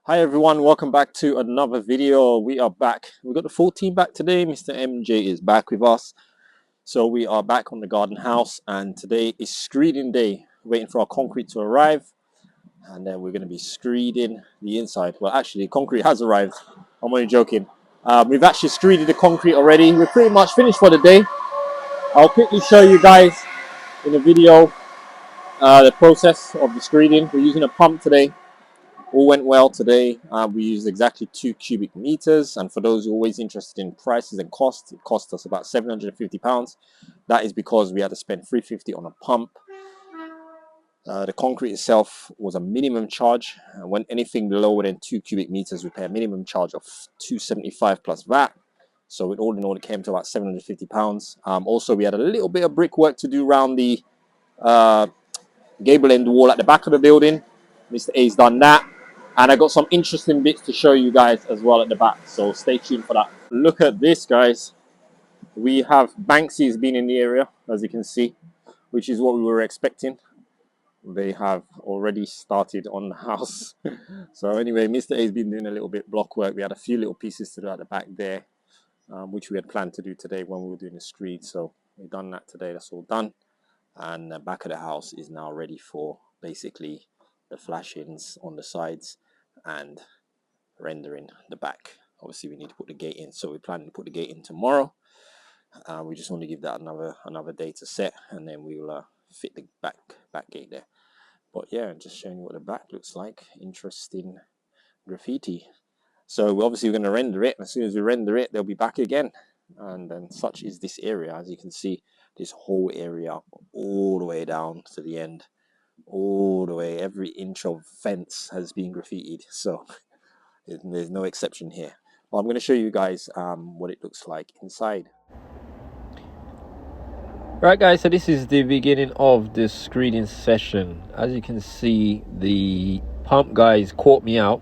Hi everyone, welcome back to another video. We are back. We've got the full team back today. Mr. MJ is back with us. So we are back on the garden house and today is screeding day. Waiting for our concrete to arrive and then we're going to be screeding the inside. Well, actually, concrete has arrived. I'm only joking. We've actually screeded the concrete already. We're pretty much finished for the day. I'll quickly show you guys in the video the process of the screeding. We're using a pump today. All went well today. We used exactly 2 cubic meters, and for those who are always interested in prices and costs, it cost us about £750. That is because we had to spend £350 on a pump. The concrete itself was a minimum charge. When anything lower than 2 cubic meters, we pay a minimum charge of £275 plus VAT. So in all, it came to about £750. Also, we had a little bit of brickwork to do around the gable end wall at the back of the building. Mr. A's done that. And I got some interesting bits to show you guys as well at the back. So stay tuned for that. Look at this, guys. We have Banksy's been in the area, as you can see, which is what we were expecting. They have already started on the house. So anyway, Mr. A's been doing a little bit block work. We had a few little pieces to do at the back there, which we had planned to do today when we were doing the screed. So we've done that today. That's all done. And the back of the house is now ready for basically the flashings on the sides and rendering the back. Obviously we need to put the gate in, so we're planning to put the gate in tomorrow. We just want to give that another day to set, and then we will fit the back gate there. But yeah, just showing you what the back looks like. Interesting graffiti. So obviously we're going to render it, and as soon as we render it, they'll be back again. And then such is this area. As you can see, this whole area all the way down to the end, all the way, every inch of fence has been graffitied. So there's no exception here. Well, I'm going to show you guys what it looks like inside. Right, guys, so this is the beginning of the screening session. As you can see, the pump guys caught me out.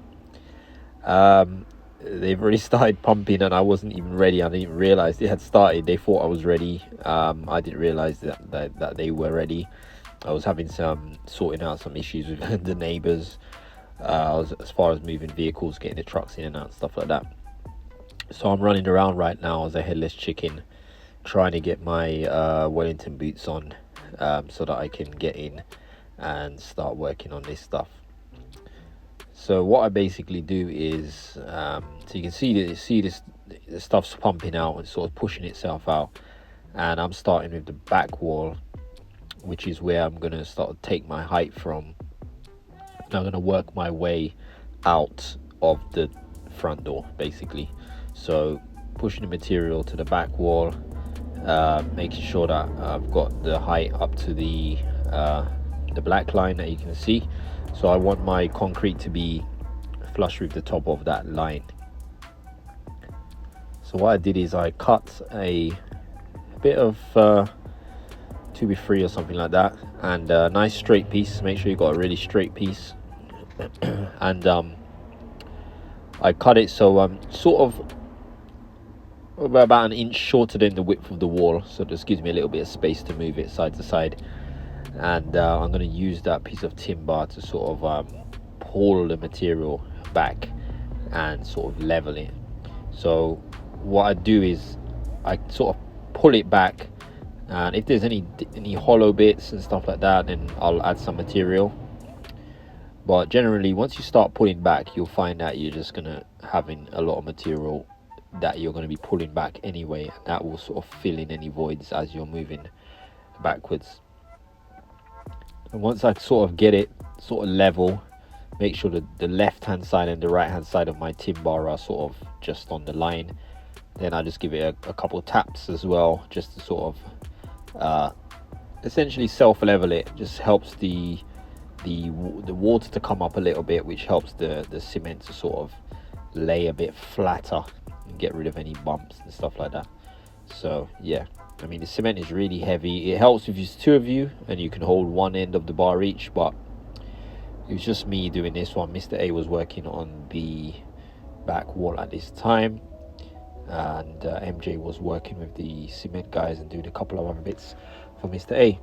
They've already started pumping and I wasn't even ready. I didn't even realize they had started. They thought I was ready. I didn't realize that they were ready. I was having sorting out some issues with the neighbors as far as moving vehicles, getting the trucks in and out, stuff like that. So I'm running around right now as a headless chicken, trying to get my Wellington boots on so that I can get in and start working on this stuff. So what I basically do is, so you can see this, the stuff's pumping out and sort of pushing itself out, and I'm starting with the back wall, which is where I'm going to start to take my height from. And I'm going to work my way out of the front door, basically. So pushing the material to the back wall, making sure that I've got the height up to the black line that you can see. So I want my concrete to be flush with the top of that line. So what I did is I cut a bit of 2x3 or something like that, and a nice straight piece. Make sure you got a really straight piece. And I cut it so sort of about an inch shorter than the width of the wall, so this gives me a little bit of space to move it side to side. And I'm going to use that piece of timber to sort of pull the material back and sort of level it. So what I do is I sort of pull it back, and if there's any hollow bits and stuff like that, then I'll add some material. But generally, once you start pulling back, you'll find that you're just going to having a lot of material that you're going to be pulling back anyway, and that will sort of fill in any voids as you're moving backwards. And once I sort of get it sort of level, make sure that the left hand side and the right hand side of my timber are sort of just on the line. Then I just give it a couple of taps as well, just to sort of essentially self level it. Just helps the water to come up a little bit, which helps the cement to sort of lay a bit flatter and get rid of any bumps and stuff like that. So yeah, I mean, the cement is really heavy. It helps if it's 2 of you and you can hold one end of the bar each, but it was just me doing this one. Mr. A was working on the back wall at this time, and MJ was working with the cement guys and doing a couple of other bits for Mr. A.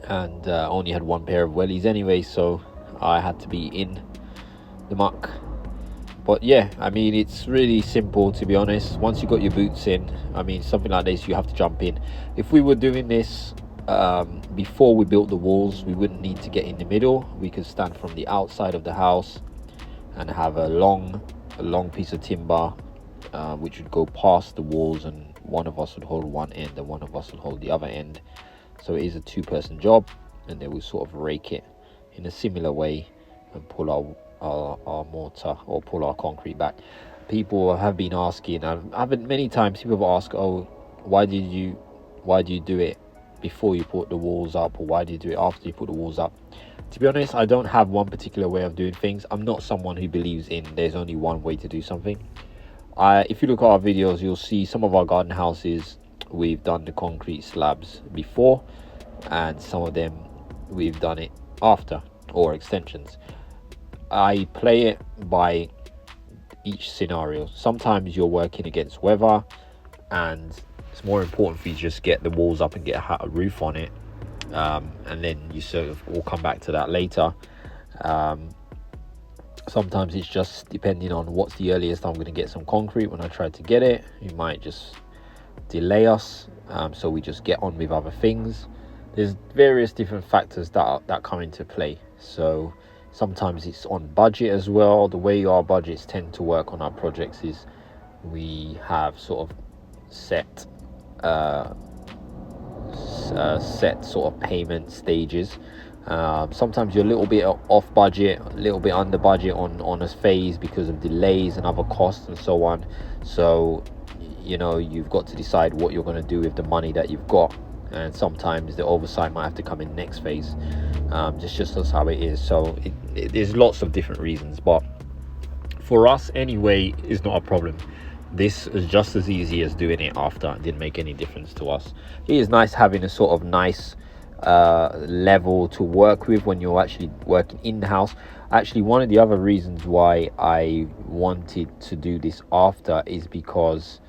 And only had one pair of wellies anyway, so I had to be in the muck. But yeah, I mean, it's really simple, to be honest. Once you got your boots in, I mean, something like this, you have to jump in. If we were doing this before we built the walls, we wouldn't need to get in the middle. We could stand from the outside of the house and have a long piece of timber, which would go past the walls, and one of us would hold one end and one of us would hold the other end. So it is a two-person job, and they will sort of rake it in a similar way and pull our mortar, or pull our concrete back. People have been asking, many times people have asked, oh, why do you do it before you put the walls up, or why do you do it after you put the walls up? To be honest, I don't have one particular way of doing things. I'm not someone who believes in there's only one way to do something. If you look at our videos, you'll see some of our garden houses, we've done the concrete slabs before, and some of them we've done it after, or extensions. I play it by each scenario. Sometimes you're working against weather and it's more important for you to just get the walls up and get a roof on it, and then you sort of will come back to that later. Sometimes it's just depending on what's the earliest I'm going to get some concrete. When I try to get it, you might just delay us, so we just get on with other things. There's various different factors that come into play. So sometimes it's on budget as well. The way our budgets tend to work on our projects is we have sort of set sort of payment stages. Sometimes you're a little bit off budget, a little bit under budget on a phase because of delays and other costs and so on. So you know, you've got to decide what you're going to do with the money that you've got, and sometimes the oversight might have to come in next phase. Just that's how it is. So there's lots of different reasons, but for us anyway, it's not a problem. This is just as easy as doing it after. It didn't make any difference to us. It is nice having a sort of nice level to work with when you're actually working in the house. Actually, one of the other reasons why I wanted to do this after is because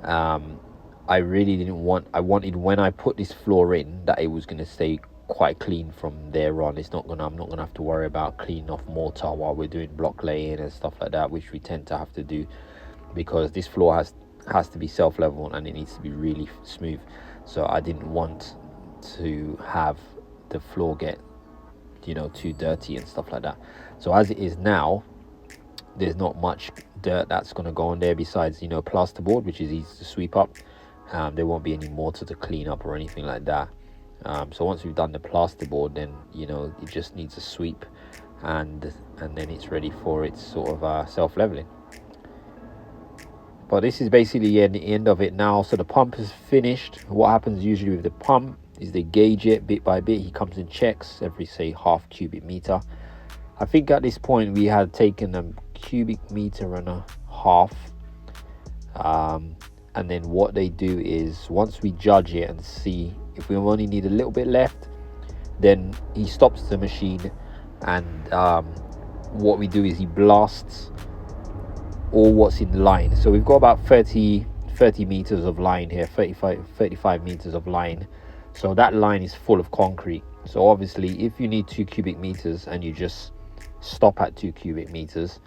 I really didn't want, I wanted when I put this floor in that it was going to stay quite clean from there on. I'm not gonna have to worry about cleaning off mortar while we're doing block laying and stuff like that, which we tend to have to do because this floor has to be self-level and it needs to be really smooth. So I didn't want to have the floor get, you know, too dirty and stuff like that. So as it is now, there's not much dirt that's going to go on there besides, you know, plasterboard, which is easy to sweep up. There won't be any mortar to clean up or anything like that. So once we've done the plasterboard, then, you know, it just needs a sweep, and then it's ready for its sort of self-leveling. But this is basically the end of it now. So the pump is finished. What happens usually with the pump is they gauge it bit by bit. He comes and checks every, say, half cubic meter. I think at this point we had taken a cubic meter and a half. And then what they do is once we judge it and see if we only need a little bit left, then he stops the machine, and what we do is he blasts all what's in line. So we've got about 30 meters of line here, 35 meters of line. So that line is full of concrete. So obviously if you need 2 cubic meters and you just stop at 2 cubic meters,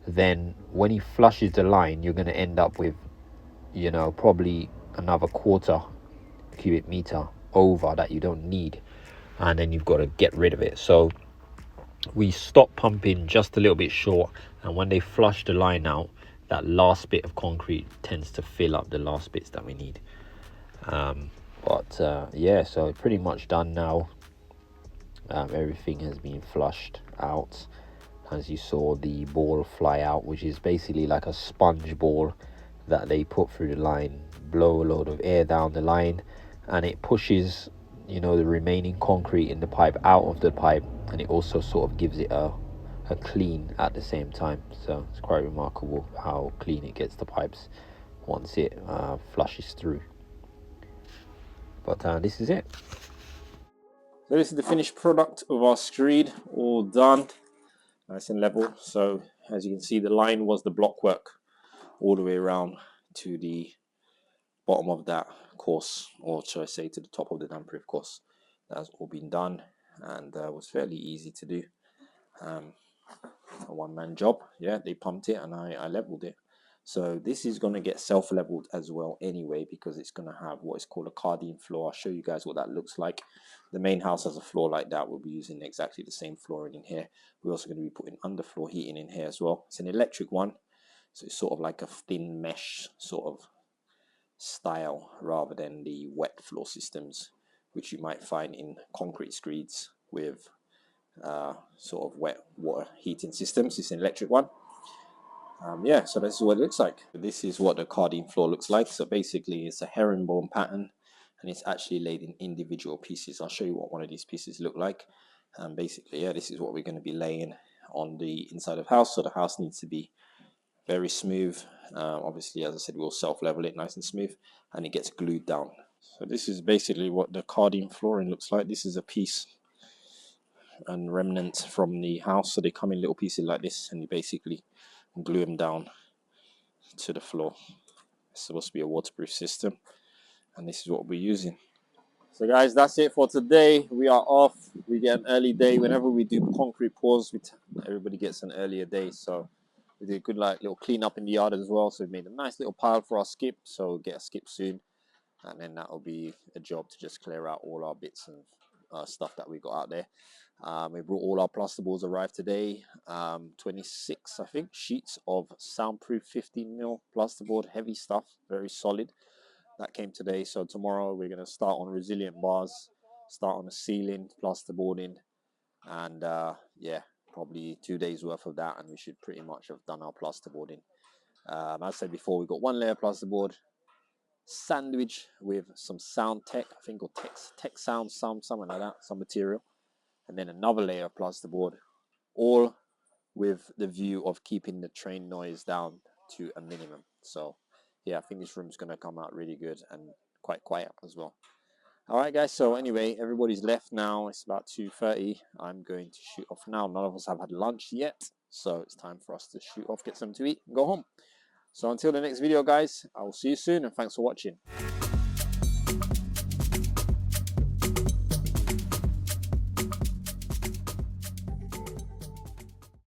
then when he flushes the line, you're going to end up with, you know, probably another quarter cubic meter over that you don't need, and then you've got to get rid of it. So we stop pumping just a little bit short, and when they flush the line out, that last bit of concrete tends to fill up the last bits that we need. Yeah, so pretty much done now. Everything has been flushed out. As you saw the ball fly out, which is basically like a sponge ball that they put through the line, blow a load of air down the line, and it pushes, you know, the remaining concrete in the pipe out of the pipe, and it also sort of gives it a clean at the same time. So it's quite remarkable how clean it gets the pipes once it flushes through. But this is it. So this is the finished product of our screed, all done, nice and level. So as you can see, the line was the block work all the way around to the bottom of that course, or should I say to the top of the damp-proof course. That's all been done, and was fairly easy to do. A one-man job. Yeah, they pumped it and I leveled it. So this is going to get self-leveled as well anyway, because it's going to have what is called a Cardine floor. I'll show you guys what that looks like. The main house has a floor like that. We'll be using exactly the same flooring in here. We're also going to be putting underfloor heating in here as well. It's an electric one, so it's sort of like a thin mesh sort of style rather than the wet floor systems, which you might find in concrete screeds with sort of wet water heating systems. It's an electric one. Yeah, so this is what it looks like. This is what the Cardine floor looks like. So basically it's a herringbone pattern and it's actually laid in individual pieces. I'll show you what one of these pieces look like. Basically, yeah, this is what we're going to be laying on the inside of the house. So the house needs to be very smooth. Obviously, as I said, we'll self-level it nice and smooth and it gets glued down. So this is basically what the Cardine flooring looks like. This is a piece and remnant from the house. So they come in little pieces like this and you basically glue them down to the floor. It's supposed to be a waterproof system and this is what we're using. So guys, that's it for today. We are off. We get an early day. Whenever we do concrete pours, everybody gets an earlier day. So we did a good little clean up in the yard as well. So we made a nice little pile for our skip. So we'll get a skip soon. And then that'll be a job to just clear out all our bits and stuff that we got out there. We brought all our plasterboards arrived today. 26, I think, sheets of soundproof 15mm plasterboard, heavy stuff, very solid. That came today. So tomorrow we're going to start on resilient bars, start on the ceiling, plasterboarding, and yeah, probably 2 days worth of that, and we should pretty much have done our plasterboarding. As I said before, we got one layer plasterboard, sandwich with some sound tech, I think, or tech sound, something like that, some material, and then another layer of plasterboard, all with the view of keeping the train noise down to a minimum. So yeah, I think this room's going to come out really good and quite quiet as well. All right, guys. So anyway, everybody's left now. It's about 2:30. I'm going to shoot off now. None of us have had lunch yet, so it's time for us to shoot off, get something to eat, and go home. So until the next video, guys, I will see you soon, and thanks for watching.